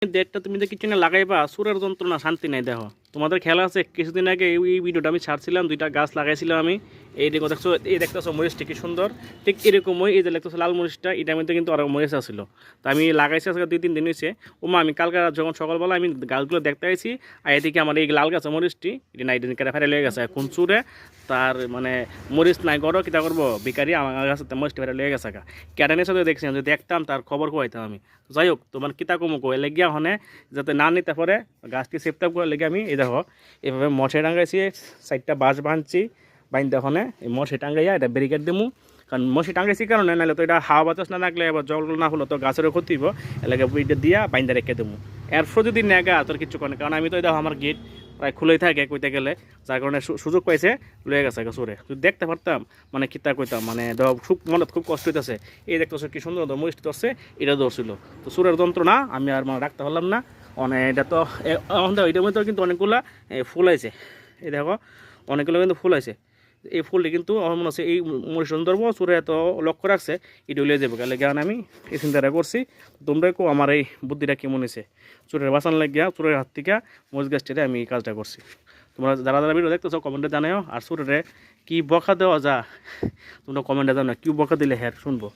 দেড়টা তুমি যে কিচেনে লাগাইবা সুরের যন্ত্রণা শান্তি নাই দেখো। তোমাদের খেলা আছে কিছুদিন আগে এই ভিডিওটা আমি ছাড়ছিলাম, দুইটা গাছ লাগাইছিলাম আমি। এই দেখো দেখছো, এই দেখতেছো মরিচটা কি সুন্দর, ঠিক এরকমই এই যে দেখতেছো লাল মরিচটা, এটার মধ্যে কিন্তু আরো মরিচ আসছিল। তো আমি লাগাইছি আজকে 2-3 দিন হয়েছে। ওমা আমি কালকে যখন সকালবেলা আমি গাছগুলো দেখতে আইছি, আর এদিকে আমার এই লাল গাছ মরিচটি এটা নাই কেটে ফেলে লেগে গেছে কোন চুরে। তার মানে মরিচ নাই গড়ো কিতা করবো, বেকারি আমার কাছে মরিচটা ফেলে লেগে গেছে। কেটে নিয়ে সাথে দেখছি, যদি দেখতাম তার খবর কোয়াইতাম আমি। যাই হোক, তোমার কিতা কমো কই লেগিয়া হনে যাতে না নিতে পারে গাছটি সেফটাপ করে লেগে আমি এই দেখো এভাবে মশে টাঙ্গাইছি, সাইডটা বাঁশ বাঁধছি, বাইন্দা হনে এই মশে টাঙ্গাইয়া এটা ব্যারিকেড দিমু। কারণ মশি টাঙ্গাইছি কারণে নাহলে তো এটা হাওয়া বাতাস না থাকলে এবার জল না হলো তো গাছেরও ক্ষতি হইব, এলাকা এটা দিয়া বাইন্দা রেখে দেবো। এরপর যদি নেগা তোর কিছু করে, কারণ আমি তো দেখো আমার গেট প্রায় খুলেই থাকে কইতে গেলে, যার কারণে সুযোগ পাইছে লয়ে গেছে চোরে। যদি দেখতে পারতাম মানে কিতা কইতাম, মানে খুব মনে খুব কষ্ট হইতেছে। এই দেখতেছো কি সুন্দর মরিচ ধরছে, এটা ধরছিল। তো চোরের যন্ত্রণা আমি আর মানে রাখতে পারলাম না। মানে এটা তো এটার মধ্যে কিন্তু অনেকগুলা ফুল আছে, এই দেখো অনেকগুলো কিন্তু ফুল আছে। এই ফুলটি কিন্তু আমার মনে হচ্ছে এই মরিচ ধরবো, চোরে এত লক্ষ্য রাখছে এটা উলিয়ে যাবো গেলে জ্ঞান আমি এই চিন্তাটা করছি। তোমরা কেউ আমার এই বুদ্ধিটা কেমন হয়েছে, চোরের বাঁচান লাগিয়া চোরের হাত থেকে মরিচ গাছটিতে আমি এই কাজটা করছি। তোমরা যারা যারা ভিডিও দেখতেছো কমেন্টে জানাও, আর চোরের কি বকা দেওয়া যা তোমরা কমেন্টে জানাও, কি বকা দিলে হ্যাঁ শুনবো।